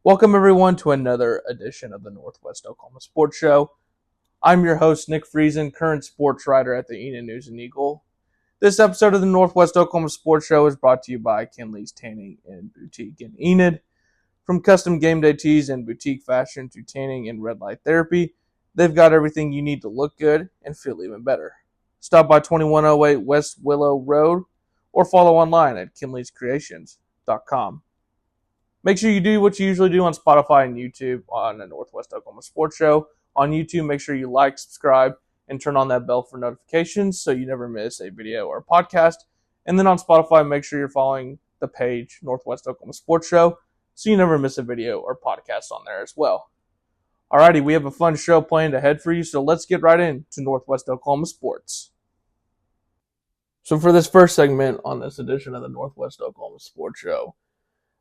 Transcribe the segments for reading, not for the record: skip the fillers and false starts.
Welcome, everyone, to another edition of the Northwest Oklahoma Sports Show. I'm your host, Nick Friesen, current sports writer at the Enid News and Eagle. This episode of the Northwest Oklahoma Sports Show is brought to you by Kinley's Tanning and Boutique in Enid. From custom game day tees and boutique fashion to tanning and red light therapy, they've got everything you need to look good and feel even better. Stop by 2108 West Willow Road or follow online at kinleyscreations.com. Make sure you do what you usually do on Spotify and YouTube on the Northwest Oklahoma Sports Show. On YouTube, make sure you like, subscribe, and turn on that bell for notifications so you never miss a video or a podcast. And then on Spotify, make sure you're following the page Northwest Oklahoma Sports Show so you never miss a video or podcast on there as well. Alrighty, we have a fun show planned ahead for you, so let's get right into Northwest Oklahoma Sports. So for this first segment on this edition of the Northwest Oklahoma Sports Show,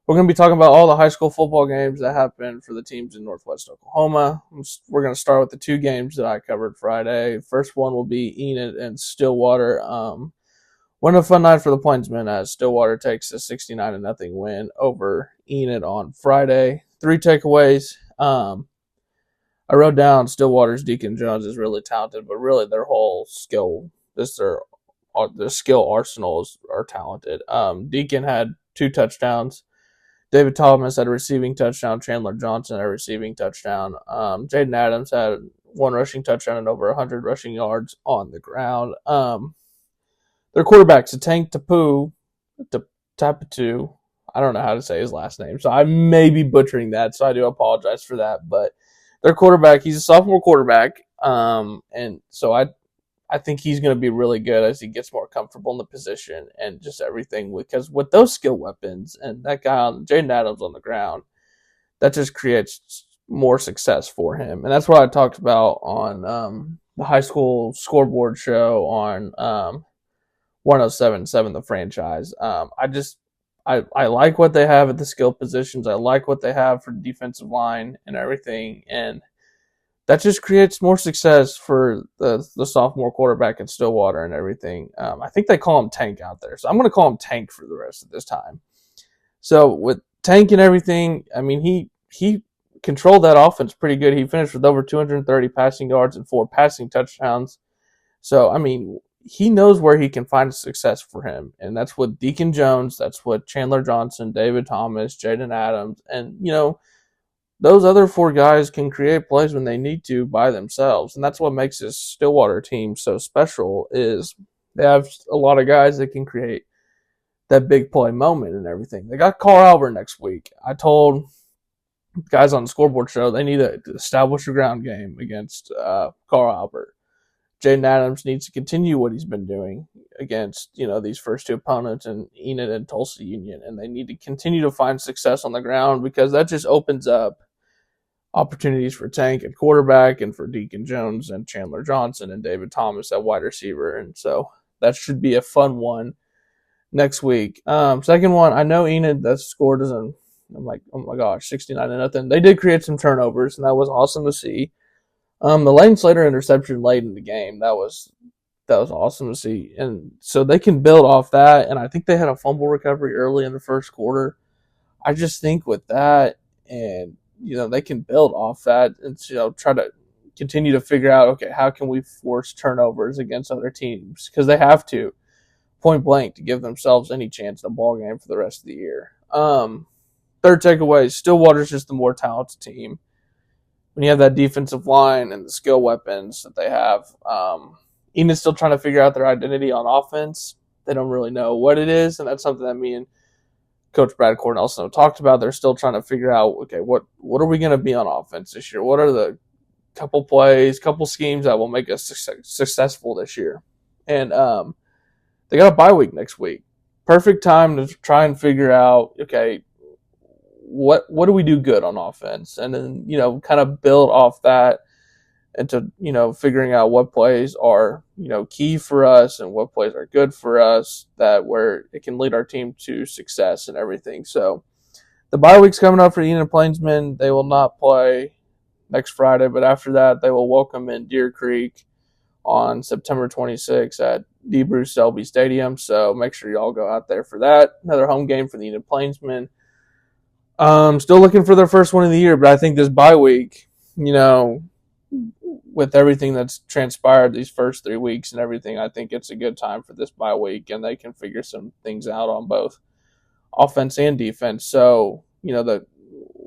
we're going to be talking about all the high school football games that happened for the teams in Northwest Oklahoma. We're going to start with the two games that I covered Friday. First one will be Enid and Stillwater. One of a fun night for the Plainsmen as Stillwater takes a 69-0 win over Enid on Friday. 3 takeaways. I wrote down Stillwater's Deacon Jones is really talented, but really their whole skill, their skill arsenals are talented. Deacon had 2 touchdowns. David Thomas had a receiving touchdown. Chandler Johnson had a receiving touchdown. Jaden Adams had 1 rushing touchdown and over 100 rushing yards on the ground. Their quarterback's Tank Tapatu. I don't know how to say his last name, so I may be butchering that, so I do apologize for that. But their quarterback, he's a sophomore quarterback, and so I think he's going to be really good as he gets more comfortable in the position and just everything. Because with those skill weapons and that guy, Jaden Adams, on the ground, that just creates more success for him. And that's what I talked about on the high school scoreboard show on 107.7 The Franchise. I like what they have at the skill positions. I like what they have for defensive line and everything. And that just creates more success for the sophomore quarterback in Stillwater and everything. I think they call him Tank out there, so I'm going to call him Tank for the rest of this time. So with Tank and everything, I mean, he controlled that offense pretty good. He finished with over 230 passing yards and 4 passing touchdowns. So, I mean, he knows where he can find success for him, and that's with Deacon Jones, that's with Chandler Johnson, David Thomas, Jaden Adams, and, those other 4 guys can create plays when they need to by themselves. And that's what makes this Stillwater team so special is they have a lot of guys that can create that big play moment and everything. They got Carl Albert next week. I told guys on the scoreboard show they need to establish a ground game against Carl Albert. Jaden Adams needs to continue what he's been doing against, these first 2 opponents in Enid and Tulsa Union. And they need to continue to find success on the ground because that just opens up opportunities for Tank at quarterback and for Deacon Jones and Chandler Johnson and David Thomas at wide receiver. And so that should be a fun one next week. Second one, I know Enid, that score doesn't, I'm like, oh my gosh, 69-0. They did create some turnovers, and that was awesome to see. The Lane Slater interception late in the game, that was awesome to see. And so they can build off that, and I think they had a fumble recovery early in the first quarter. I just think with that, and they can build off that and try to continue to figure out, okay, how can we force turnovers against other teams? Because they have to, point blank, to give themselves any chance in a ball game for the rest of the year. Third takeaway, Stillwater's just the more talented team. When you have that defensive line and the skill weapons that they have, Enid's still trying to figure out their identity on offense. They don't really know what it is, and that's something that me and Coach Brad Cornelson have talked about. They're still trying to figure out, okay, what are we going to be on offense this year? What are the couple plays, couple schemes that will make us successful this year? And they got a bye week next week. Perfect time to try and figure out, okay, what do we do good on offense? And then, kind of build off that into, figuring out what plays are, key for us and what plays are good for us that where it can lead our team to success and everything. So the bye week's coming up for the Enid Plainsmen. They will not play next Friday, but after that, they will welcome in Deer Creek on September 26th at D. Bruce Selby Stadium. So make sure y'all go out there for that. Another home game for the Enid Plainsmen. Still looking for their first win of the year, but I think this bye week, with everything that's transpired these first 3 weeks and everything, I think it's a good time for this bye week, and they can figure some things out on both offense and defense. So,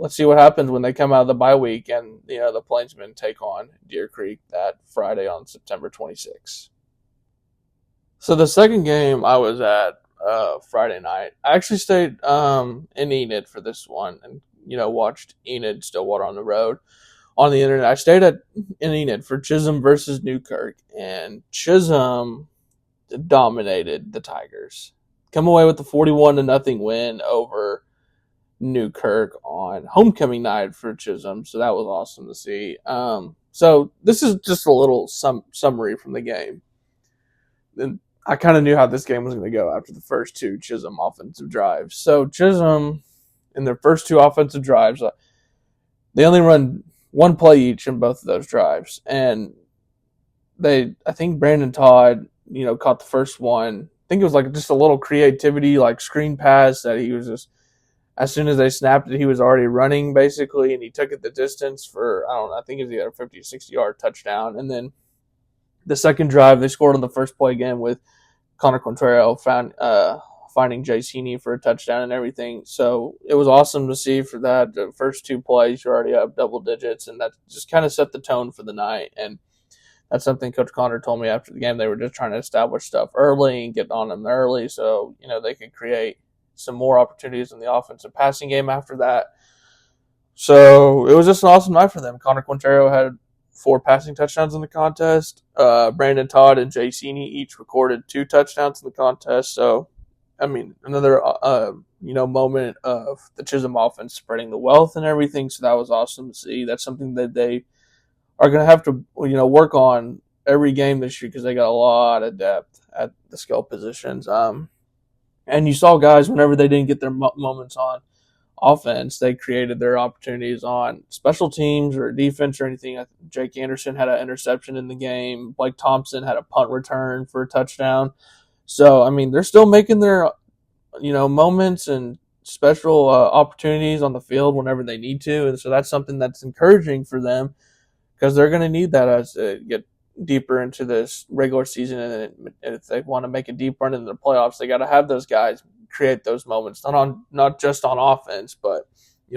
let's see what happens when they come out of the bye week and, the Plainsmen take on Deer Creek that Friday on September 26th. So the second game I was at Friday night, I actually stayed in Enid for this one and, watched Enid Stillwater on the road on the internet. I stayed in Enid for Chisholm versus Newkirk, and Chisholm dominated the Tigers. Come away with the 41-0 win over Newkirk on homecoming night for Chisholm, so that was awesome to see. So this is just a little summary from the game. And I kind of knew how this game was going to go after the first two Chisholm offensive drives. So Chisholm, in their first two offensive drives, they only run one play each in both of those drives. And I think Brandon Todd, caught the first one. I think it was like just a little creativity, like screen pass that he was just, as soon as they snapped it, he was already running basically, and he took it the distance for, I don't know, I think it was either a 50 or 60-yard touchdown. And then the second drive, they scored on the first play again with Connor Quintero finding Jay Sini for a touchdown and everything. So it was awesome to see for that. The first two plays, you're already up double digits, and that just kind of set the tone for the night. And that's something Coach Connor told me after the game. They were just trying to establish stuff early and get on them early so, they could create some more opportunities in the offensive passing game after that. So it was just an awesome night for them. Connor Quintero had 4 passing touchdowns in the contest. Brandon Todd and Jay Sini each recorded 2 touchdowns in the contest. So, another moment of the Chisholm offense spreading the wealth and everything. So that was awesome to see. That's something that they are going to have to work on every game this year because they got a lot of depth at the skill positions. And you saw guys, whenever they didn't get their moments on offense, they created their opportunities on special teams or defense or anything. Jake Anderson had an interception in the game. Blake Thompson had a punt return for a touchdown. So, they're still making their, moments and special opportunities on the field whenever they need to. And so that's something that's encouraging for them because they're going to need that as they get deeper into this regular season. And if they want to make a deep run into the playoffs, they got to have those guys create those moments, not just on offense, but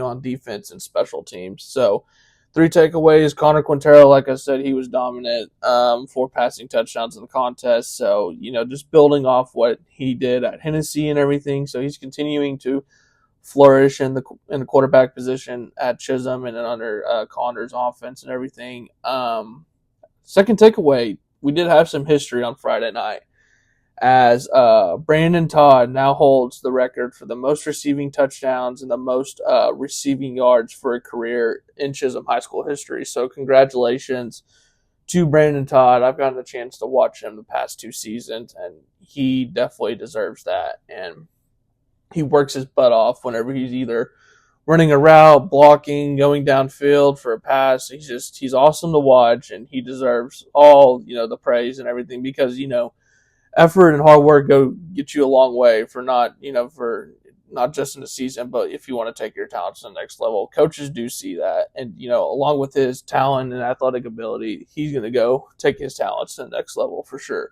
on defense and special teams. So 3 takeaways. Connor Quintero, like I said, he was dominant. 4 passing touchdowns in the contest. So just building off what he did at Hennessy and everything. So he's continuing to flourish in the quarterback position at Chisholm and under Connor's offense and everything. Second takeaway, we did have some history on Friday night, as Brandon Todd now holds the record for the most receiving touchdowns and the most receiving yards for a career in Chisholm High School history. So congratulations to Brandon Todd. I've gotten a chance to watch him the past 2 seasons, and he definitely deserves that. And he works his butt off whenever he's either running a route, blocking, going downfield for a pass. He's awesome to watch, and he deserves all, the praise and everything because, effort and hard work go get you a long way for not just in the season, but if you want to take your talents to the next level. Coaches do see that. And, along with his talent and athletic ability, he's going to go take his talents to the next level for sure.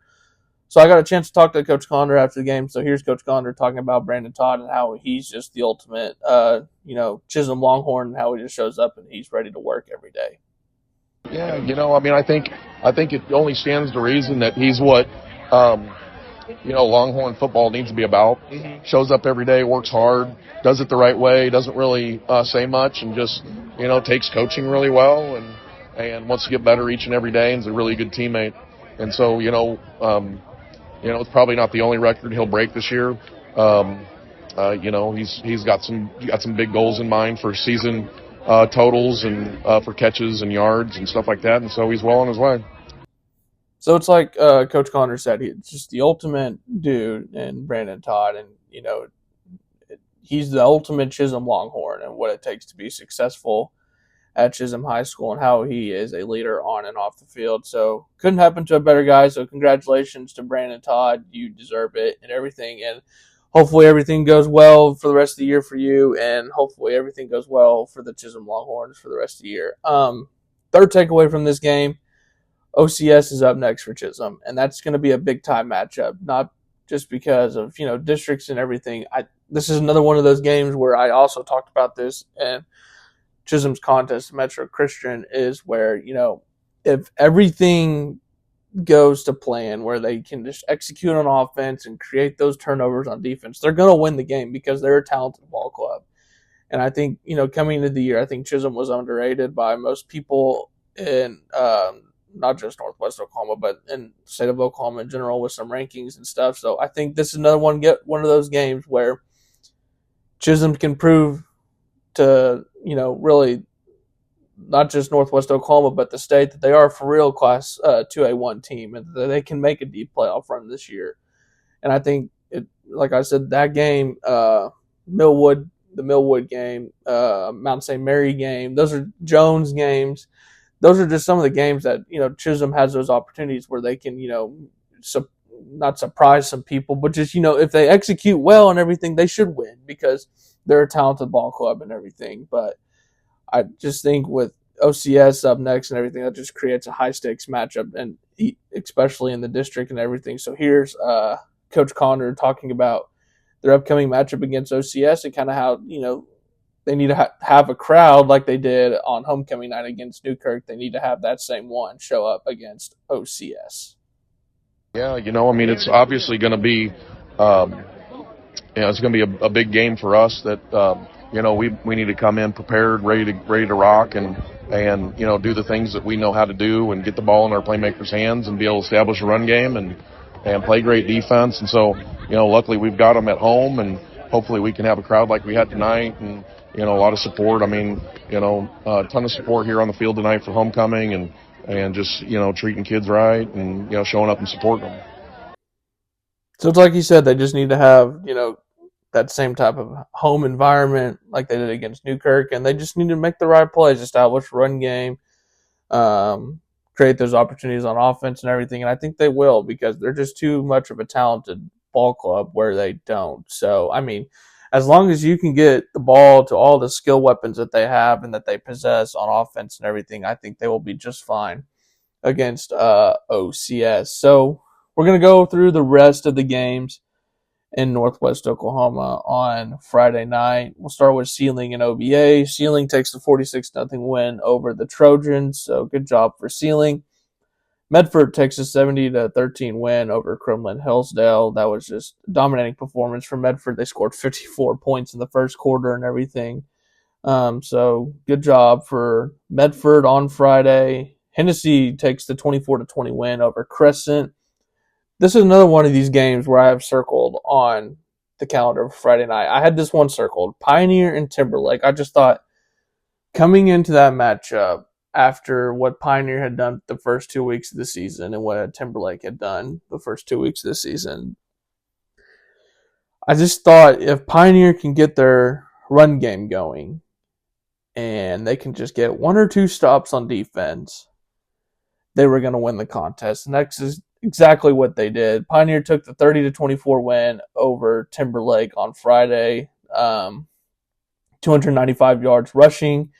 So I got a chance to talk to Coach Connor after the game. So here's Coach Connor talking about Brandon Todd and how he's just the ultimate, Chisholm Longhorn, and how he just shows up and he's ready to work every day. Yeah, I think it only stands to reason that he's what, Longhorn football needs to be about. Mm-hmm. Shows up every day, works hard, does it the right way, doesn't really say much, and just, takes coaching really well and wants to get better each and every day and is a really good teammate. And so, it's probably not the only record he'll break this year. He's got some big goals in mind for season totals and for catches and yards and stuff like that. And so he's well on his way. So it's like Coach Connor said, he's just the ultimate dude in Brandon Todd. And, he's the ultimate Chisholm Longhorn and what it takes to be successful at Chisholm High School and how he is a leader on and off the field. So couldn't happen to a better guy. So congratulations to Brandon Todd. You deserve it and everything. And hopefully everything goes well for the rest of the year for you, and hopefully everything goes well for the Chisholm Longhorns for the rest of the year. Third takeaway from this game, OCS is up next for Chisholm, and that's going to be a big time matchup. Not just because of districts and everything. This is another one of those games where I also talked about this, and Chisholm's contest, Metro Christian, is where if everything goes to plan, where they can just execute on offense and create those turnovers on defense, they're going to win the game because they're a talented ball club. And I think coming into the year, I think Chisholm was underrated by most people in not just Northwest Oklahoma, but in the state of Oklahoma in general with some rankings and stuff. So I think this is another one of those games where Chisholm can prove to really not just Northwest Oklahoma, but the state that they are for real Class 2A1 team, and that they can make a deep playoff run this year. And I think, like I said, that game, the Millwood game, Mount St. Mary game, those are Jones games. Those are just some of the games that Chisholm has those opportunities where they can not surprise some people, but just if they execute well and everything, they should win because they're a talented ball club and everything. But I just think with OCS up next and everything, that just creates a high stakes matchup, and especially in the district and everything. So here's Coach Connor talking about their upcoming matchup against OCS and kind of how they need to have a crowd like they did on homecoming night against Newkirk. They need to have that same one show up against OCS. Yeah, it's obviously going to be, it's going to be a big game for us that, we need to come in prepared, ready to rock and do the things that we know how to do and get the ball in our playmakers' hands and be able to establish a run game and play great defense. And so, luckily we've got them at home, and hopefully we can have a crowd like we had tonight and, a lot of support. I mean, a ton of support here on the field tonight for homecoming and just, treating kids right and, showing up and supporting them. So it's like you said, they just need to have, that same type of home environment like they did against Newkirk, and they just need to make the right plays, establish run game, create those opportunities on offense and everything. And I think they will because they're just too much of a talented ball club where they don't. So, I mean, as long as you can get the ball to all the skill weapons that they have and that they possess on offense and everything, I think they will be just fine against OCS. So we're going to go through the rest of the games in Northwest Oklahoma on Friday night. We'll start with Sealing and OBA. Sealing takes the 46-0 win over the Trojans, so good job for Sealing. Medford takes a 70-13 win over Crumlin Hillsdale. That was just a dominating performance for Medford. They scored 54 points in the first quarter and everything. So good job for Medford on Friday. Hennessy takes the 24-20 win over Crescent. This is another one of these games where I have circled on the calendar for Friday night. I had this one circled, Pioneer and Timberlake. I just thought coming into that matchup after what Pioneer had done the first 2 weeks of the season and what Timberlake had done the first 2 weeks of the season, I just thought if Pioneer can get their run game going and they can just get one or two stops on defense, they were going to win the contest. And that's exactly what they did. Pioneer took the 30-24 win over Timberlake on Friday. 295 yards rushing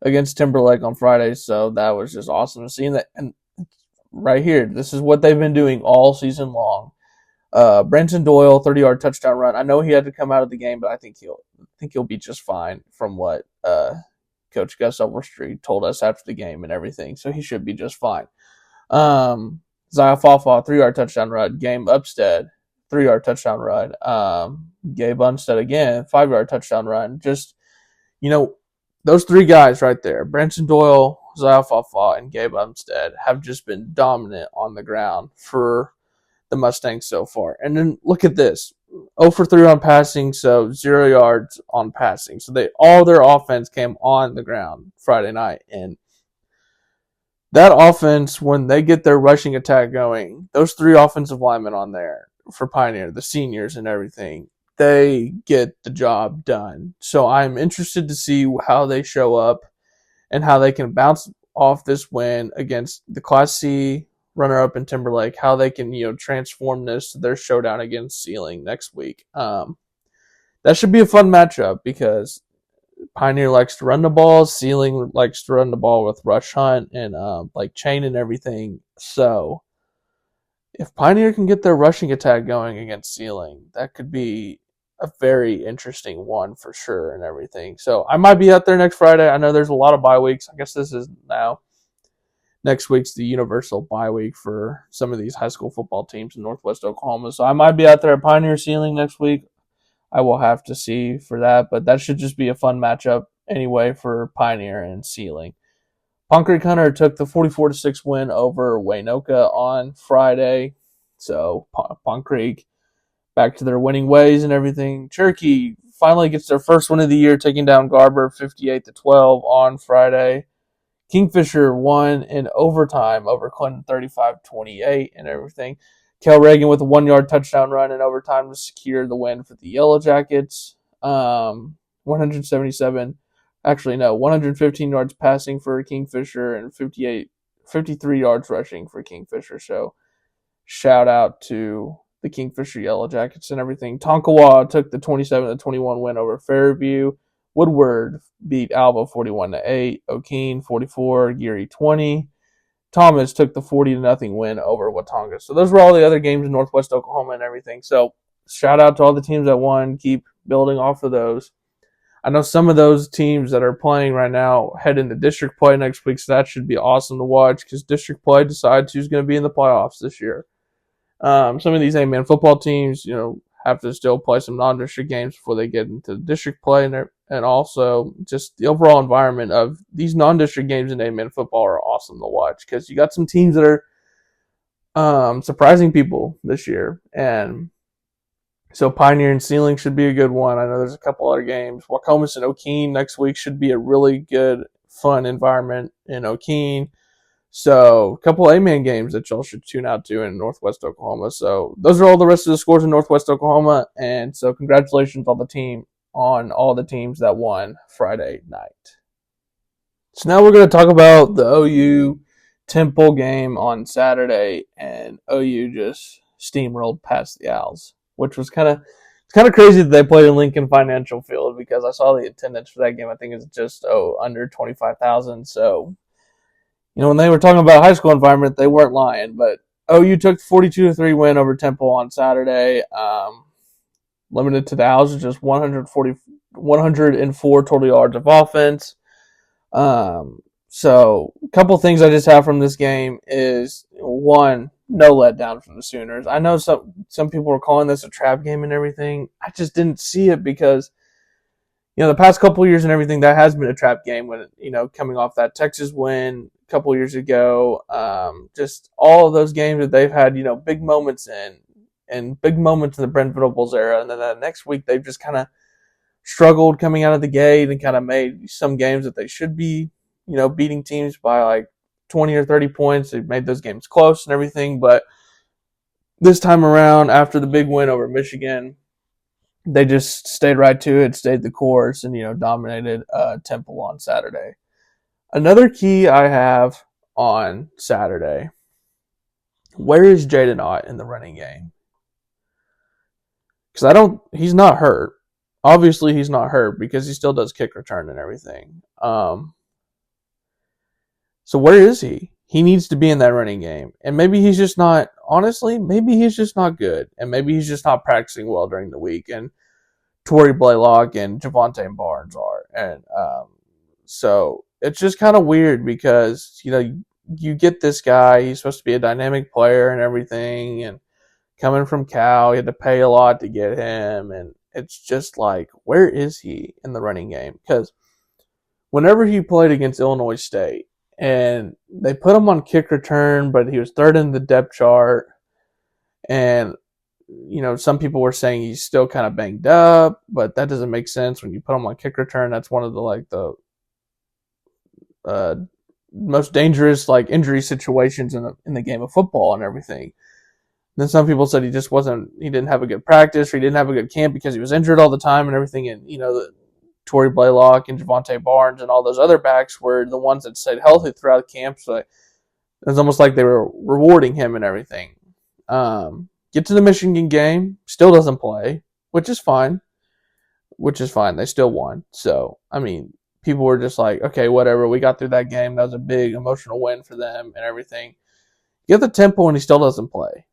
against Timberlake on Friday, so that was just awesome to see. And right here, this is what they've been doing all season long. Brenton Doyle, 30-yard touchdown run. I know he had to come out of the game, but I think he'll be just fine from what Coach Gus Overstreet told us after the game and everything. So he should be just fine. Zaya Fafa, 3-yard touchdown run. Game Upstead, 3-yard touchdown run. Gabe Unstead again, 5-yard touchdown run. Just, those three guys right there, Branson Doyle, Zaya Fafa, and Gabe Umstead, have just been dominant on the ground for the Mustangs so far. And then look at this. 0 for 3 on passing, so 0 yards on passing. So all their offense came on the ground Friday night. And that offense, when they get their rushing attack going, those three offensive linemen on there for Pioneer, the seniors and everything, they get the job done. So I'm interested to see how they show up and how they can bounce off this win against the Class C runner-up in Timberlake, how they can, transform this to their showdown against Sealing next week. That should be a fun matchup because Pioneer likes to run the ball, Sealing likes to run the ball with Rush Hunt and like Chain and everything. So if Pioneer can get their rushing attack going against Sealing, that could be a very interesting one for sure and everything. So I might be out there next Friday. I know there's a lot of bye weeks. I guess this is now. Next week's the universal bye week for some of these high school football teams in Northwest Oklahoma. So I might be out there at Pioneer Sealing next week. I will have to see for that, but that should just be a fun matchup anyway for Pioneer and Sealing. Pond Creek Hunter took the 44-6 win over Waukomis on Friday. So Pond Creek back to their winning ways and everything. Cherokee finally gets their first win of the year, taking down Garber 58-12 on Friday. Kingfisher won in overtime over Clinton 35-28 and everything. Cal Reagan with a 1-yard touchdown run in overtime to secure the win for the Yellow Jackets. 115 yards passing for Kingfisher and 53 yards rushing for Kingfisher. So shout out to the Kingfisher Yellow Jackets and everything. Tonkawa took the 27-21 win over Fairview. Woodward beat Alba 41-8. O'Keene 44. Geary 20. Thomas took the 40-0 win over Watonga. So those were all the other games in Northwest Oklahoma and everything. So shout out to all the teams that won. Keep building off of those. I know some of those teams that are playing right now head into district play next week, so that should be awesome to watch because district play decides who's going to be in the playoffs this year. Some of these A-man football teams, have to still play some non-district games before they get into district play, and also just the overall environment of these non-district games in A-man football are awesome to watch because you got some teams that are surprising people this year, and so Pioneer and Sealing should be a good one. I know there's a couple other games. Waukomis and O'Keene next week should be a really good, fun environment in O'Keene. So a couple A-man games that y'all should tune out to in Northwest Oklahoma. So those are all the rest of the scores in Northwest Oklahoma. And so congratulations on all the teams that won Friday night. So now we're going to talk about the OU Temple game on Saturday, and OU just steamrolled past the Owls, which was kind of crazy that they played in Lincoln Financial Field because I saw the attendance for that game. I think it's just under 25,000. So when they were talking about high school environment, they weren't lying. But OU took 42-3 win over Temple on Saturday. Limited to the Owls, just 104 total yards of offense. So a couple things I just have from this game is, one, no letdown from the Sooners. I know some people were calling this a trap game and everything. I just didn't see it because the past couple of years and everything, that has been a trap game when, coming off that Texas win a couple of years ago, just all of those games that they've had, big moments in, and big moments in the Brent Venables era. And then the next week, they've just kind of struggled coming out of the gate and kind of made some games that they should be, beating teams by like 20 or 30 points. They've made those games close and everything. But this time around, after the big win over Michigan, they just stayed right to it, stayed the course, and, dominated Temple on Saturday. Another key I have on Saturday, where is Jaden Ott in the running game? Because he's not hurt. Obviously, he's not hurt because he still does kick return and everything. So where is he? He needs to be in that running game. And maybe he's just not, honestly, maybe he's just not good. And maybe he's just not practicing well during the week. And Torrey Blaylock and Javonte Barnes are. And so it's just kind of weird because, you get this guy, he's supposed to be a dynamic player and everything. And coming from Cal, you had to pay a lot to get him. And it's just like, where is he in the running game? Because whenever he played against Illinois State, and they put him on kick return, but he was third in the depth chart. And, some people were saying he's still kind of banged up, but that doesn't make sense when you put him on kick return. That's one of the most dangerous injury situations in the game of football and everything. Then some people said he didn't have a good practice, or he didn't have a good camp because he was injured all the time and everything. And, Torrey Blaylock and Javonte Barnes and all those other backs were the ones that stayed healthy throughout the camp. So It's almost like they were rewarding him and everything. Get to the Michigan game, still doesn't play, which is fine. They still won. So, I mean, people were just like, okay, whatever. We got through that game. That was a big emotional win for them and everything. You get the tempo and he still doesn't play.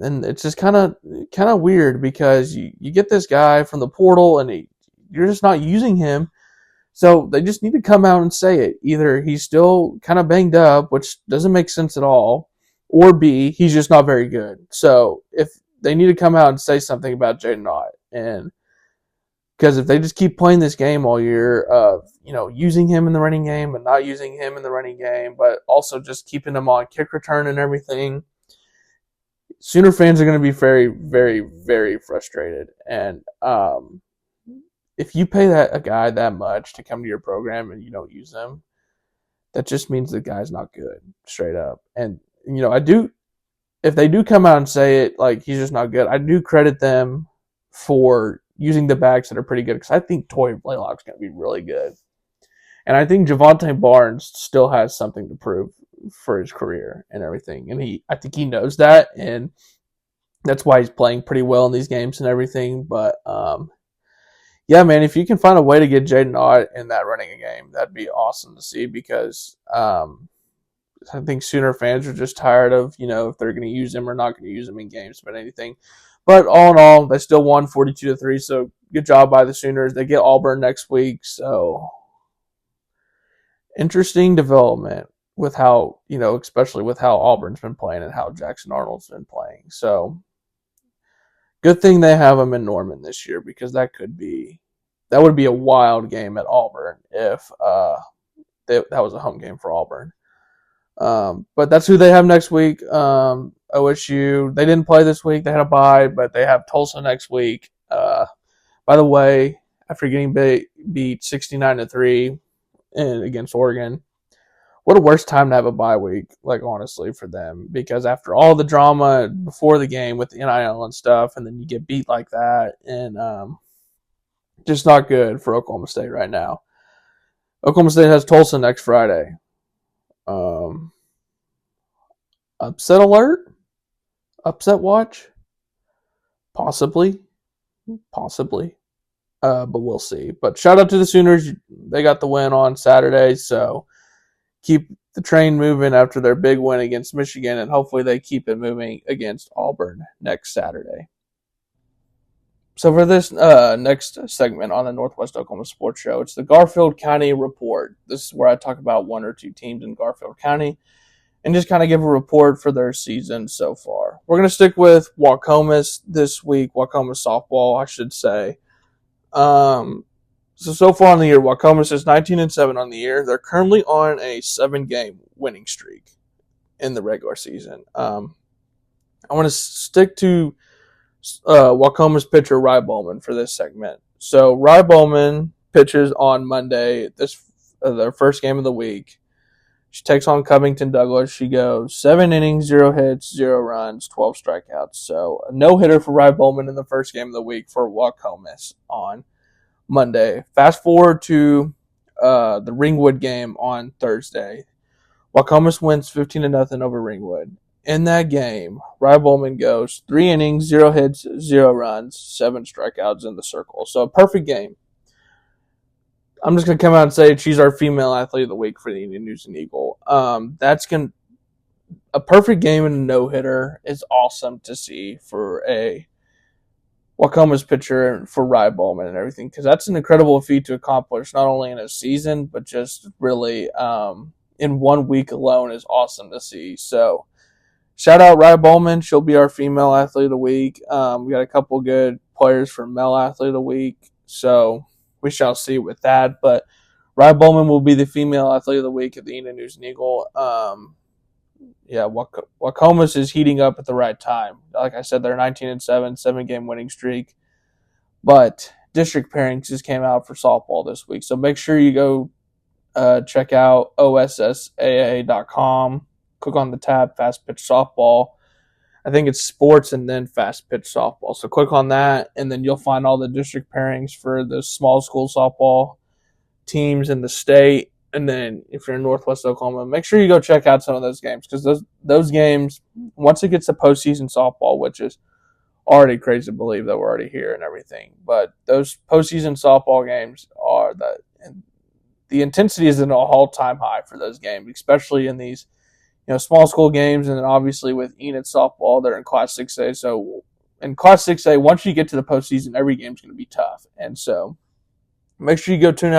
And it's just kind of weird because you get this guy from the portal and you're just not using him. So they just need to come out and say it. Either he's still kind of banged up, which doesn't make sense at all, or B, he's just not very good. So if they need to come out and say something about Jaden Ott, and because if they just keep playing this game all year of, using him in the running game and not using him in the running game, but also just keeping him on kick return and everything, Sooner fans are going to be very, very, very frustrated. And if you pay a guy that much to come to your program and you don't use them, that just means the guy's not good, straight up. And, if they do come out and say it, like, he's just not good, I do credit them for using the backs that are pretty good, because I think Tory Blaylock's going to be really good. And I think Javonte Barnes still has something to prove for his career and everything. And I think he knows that, and that's why he's playing pretty well in these games and everything. But, yeah, man, if you can find a way to get Jaden Ott in that running game, that'd be awesome to see, because I think Sooner fans are just tired of, if they're going to use him or not going to use him in games, but anything. But all in all, they still won 42-3, so good job by the Sooners. They get Auburn next week, so interesting development with how, especially with how Auburn's been playing and how Jackson Arnold's been playing. So good thing they have him in Norman this year, because that would be a wild game at Auburn if that was a home game for Auburn. But that's who they have next week. OSU, they didn't play this week. They had a bye, but they have Tulsa next week. By the way, after getting beat 69-3 against Oregon, what a worse time to have a bye week, like, honestly, for them. Because after all the drama before the game with the NIL and stuff, and then you get beat like that, and just not good for Oklahoma State right now. Oklahoma State has Tulsa next Friday. Upset alert? Upset watch? Possibly. But we'll see. But shout out to the Sooners. They got the win on Saturday, so keep the train moving after their big win against Michigan, and hopefully they keep it moving against Auburn next Saturday. So for this next segment on the Northwest Oklahoma Sports Show, it's the Garfield County Report. This is where I talk about one or two teams in Garfield County and just kind of give a report for their season so far. We're going to stick with Waukomis this week, Waukomis softball, I should say. So far on the year, Waukomis is 19-7 on the year. They're currently on a 7-game winning streak in the regular season. I want to stick to Waukomis pitcher Rye Bollman for this segment. So Rye Bollman pitches on Monday, their first game of the week. She takes on Covington Douglas. She goes 7 innings, 0 hits, 0 runs, 12 strikeouts. So a no-hitter for Rye Bollman in the first game of the week for Waukomis on Monday. Fast forward to the Ringwood game on Thursday. Waukomis wins 15-0 over Ringwood. In that game, Rye Bollman goes 3 innings, 0 hits, 0 runs, 7 strikeouts in the circle. So a perfect game. I'm just going to come out and say she's our female athlete of the week for the Indian News and Eagle. A perfect game and a no-hitter is awesome to see for a Waukomis pitcher, for Rye Bollman and everything, because that's an incredible feat to accomplish, not only in a season, but just really in 1 week alone is awesome to see. So shout out Rye Bollman. She'll be our female athlete of the week. We got a couple good players for male athlete of the week, so we shall see with that. But Rye Bollman will be the female athlete of the week at the Enid News and Eagle. Waukomis is heating up at the right time. Like I said, they're 19-7, 7-game winning streak. But district pairings just came out for softball this week, so make sure you go check out OSSAA.com. Click on the tab Fast Pitch Softball. I think it's sports and then Fast Pitch Softball. So click on that, and then you'll find all the district pairings for the small school softball teams in the state. And then if you're in Northwest Oklahoma, make sure you go check out some of those games, because those games, once it gets to postseason softball, which is already crazy to believe that we're already here and everything, but those postseason softball games are the intensity is at an all-time high for those games, especially in these small school games, and then obviously with Enid softball, they're in Class 6A. So in Class 6A, once you get to the postseason, every game's going to be tough, and so make sure you go tune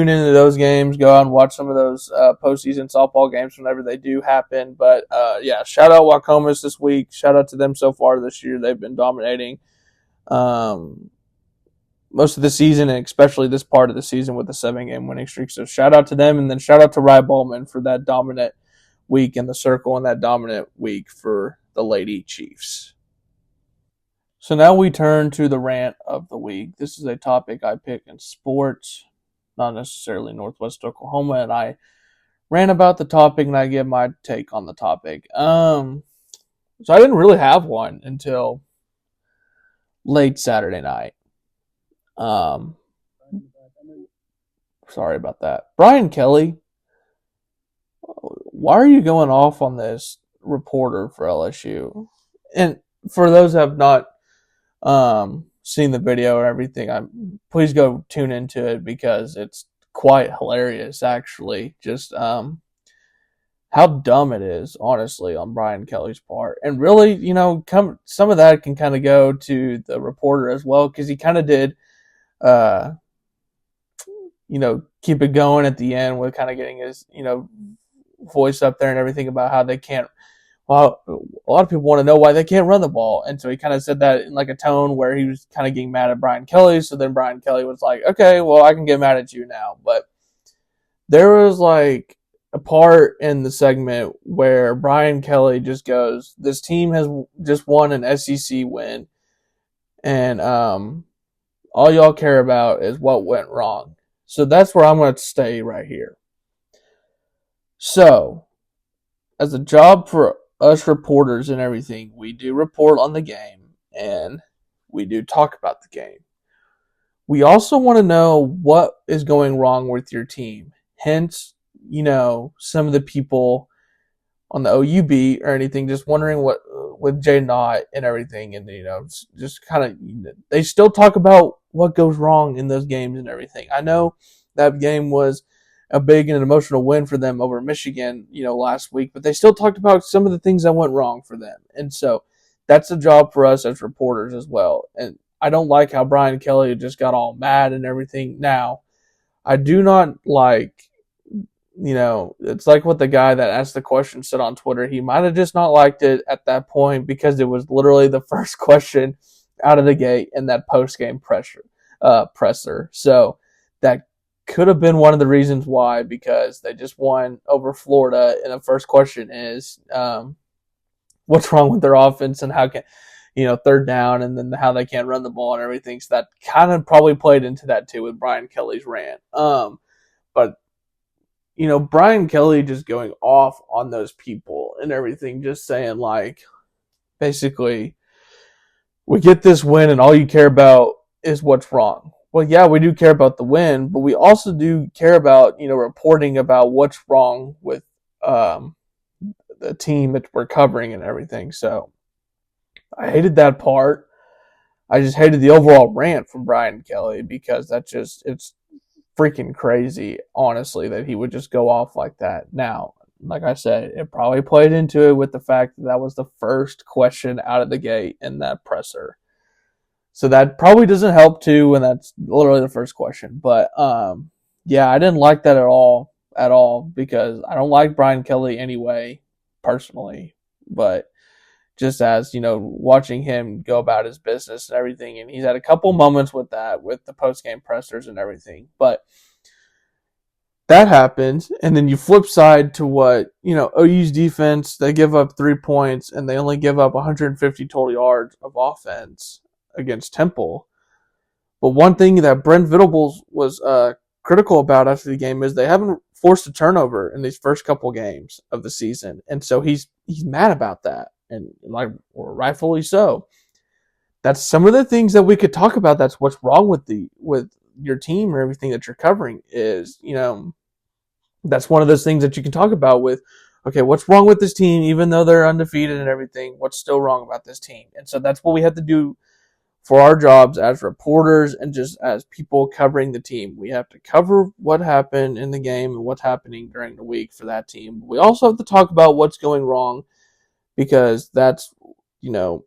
into those games, go out and watch some of those postseason softball games whenever they do happen. But yeah, shout out Waukomis this week. Shout out to them so far this year. They've been dominating most of the season, and especially this part of the season with the 7-game winning streak. So shout out to them, and then shout out to Rye Bollman for that dominant week in the circle and that dominant week for the Lady Chiefs. So now we turn to the rant of the week. This is a topic I pick in sports, not necessarily Northwest Oklahoma, and I rant about the topic and I give my take on the topic. So I didn't really have one until late Saturday night. Sorry about that. Brian Kelly, why are you going off on this reporter for LSU? And for those who have not seen the video or everything, please go tune into it, because it's quite hilarious, actually. Just how dumb it is, honestly, on Brian Kelly's part. And really, some of that can kind of go to the reporter as well, because he kind of did, keep it going at the end with kind of getting his, voice up there and everything about how they can't. Well, a lot of people want to know why they can't run the ball. And so he kind of said that in like a tone where he was kind of getting mad at Brian Kelly. So then Brian Kelly was like, okay, well, I can get mad at you now. But there was like a part in the segment where Brian Kelly just goes, this team has just won an SEC win, and all y'all care about is what went wrong. So that's where I'm going to stay right here. So, as a job for us reporters and everything, we do report on the game, and we do talk about the game. We also want to know what is going wrong with your team. Hence, some of the people on the OU beat or anything just wondering what with Jay Knott and everything, and just kind of they still talk about what goes wrong in those games and everything. I know that game was a big and emotional win for them over Michigan, last week, but they still talked about some of the things that went wrong for them. And so that's a job for us as reporters as well. And I don't like how Brian Kelly just got all mad and everything. Now, I do not like, it's like what the guy that asked the question said on Twitter. He might have just not liked it at that point because it was literally the first question out of the gate in that post-game presser. So that could have been one of the reasons why, because they just won over Florida, and the first question is what's wrong with their offense and how can third down, and then how they can't run the ball and everything. So that kind of probably played into that too with Brian Kelly's rant. But Brian Kelly just going off on those people and everything, just saying like, basically, we get this win and all you care about is what's wrong. Well, yeah, we do care about the win, but we also do care about, reporting about what's wrong with the team that we're covering and everything. So I hated that part. I just hated the overall rant from Brian Kelly, because it's freaking crazy, honestly, that he would just go off like that. Now, like I said, it probably played into it with the fact that was the first question out of the gate in that presser. So that probably doesn't help too when that's literally the first question. But yeah, I didn't like that at all, because I don't like Brian Kelly anyway, personally. But just as, watching him go about his business and everything, and he's had a couple moments with that, with the post-game pressers and everything. But that happens, and then you flip side to what, OU's defense, they give up 3 points, and they only give up 150 total yards of offense against Temple. But one thing that Brent Venables was critical about after the game is they haven't forced a turnover in these first couple games of the season, and so he's mad about that, and rightfully so. That's some of the things that we could talk about. That's what's wrong with your team or everything that you're covering is, That's one of those things that you can talk about with, okay, what's wrong with this team, even though they're undefeated and everything, what's still wrong about this team? And so that's what we have to do for our jobs as reporters and just as people covering the team. We have to cover what happened in the game and what's happening during the week for that team. We also have to talk about what's going wrong, because that's, you know,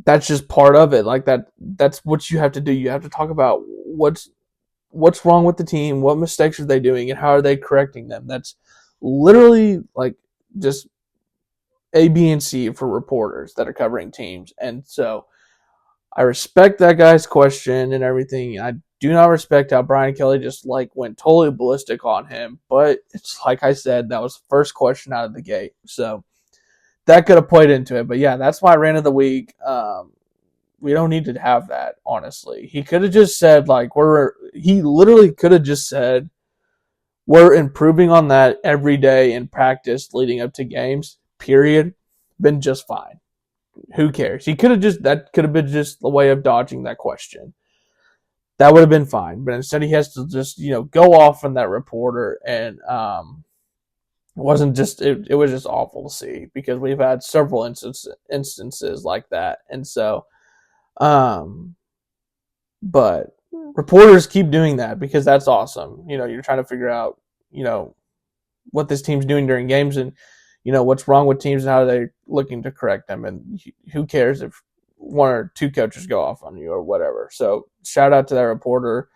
that's just part of it. Like that's what you have to do. You have to talk about what's wrong with the team, what mistakes are they doing, and how are they correcting them. That's literally like just A, B, and C for reporters that are covering teams. And so I respect that guy's question and everything. I do not respect how Brian Kelly just like went totally ballistic on him. But it's like I said, that was the first question out of the gate. So that could have played into it. But yeah, that's my rant of the week. We don't need to have that, honestly. He could have just said, like, he literally could have just said, we're improving on that every day in practice leading up to games, period. Been just fine. Who cares? That could have been just a way of dodging that question. That would have been fine. But instead he has to just, go off on that reporter, and it wasn't just, it was just awful to see, because we've had several instances like that. And so, but reporters keep doing that, because that's awesome. You're trying to figure out, what this team's doing during games, and, what's wrong with teams and how they're looking to correct them. And who cares if one or two coaches go off on you or whatever. So shout out to that reporter.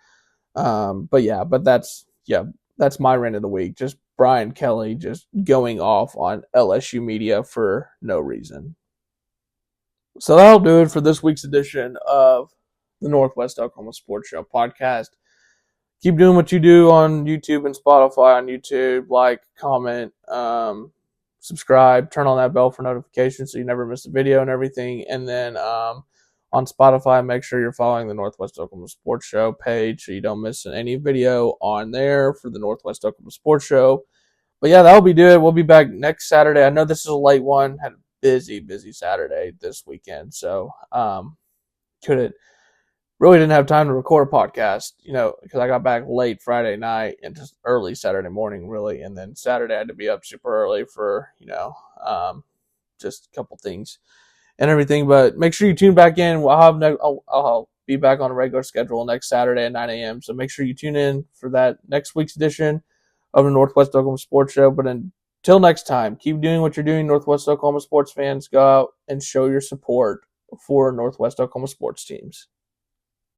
But that's my rant of the week. Just Brian Kelly just going off on LSU media for no reason. So that'll do it for this week's edition of the Northwest Oklahoma Sports Show podcast. Keep doing what you do on YouTube and Spotify. On YouTube, like, comment, subscribe, turn on that bell for notifications so you never miss a video and everything. And then on Spotify, make sure you're following the Northwest Oklahoma Sports Show page so you don't miss any video on there for the Northwest Oklahoma Sports Show. But yeah, that'll be it. We'll be back next Saturday. I know this is a late one. Had a busy Saturday this weekend. So really didn't have time to record a podcast, because I got back late Friday night and just early Saturday morning, really. And then Saturday I had to be up super early for, just a couple things and everything. But make sure you tune back in. I'll be back on a regular schedule next Saturday at 9 a.m. So make sure you tune in for that next week's edition of the Northwest Oklahoma Sports Show. But until next time, keep doing what you're doing, Northwest Oklahoma sports fans. Go out and show your support for Northwest Oklahoma sports teams.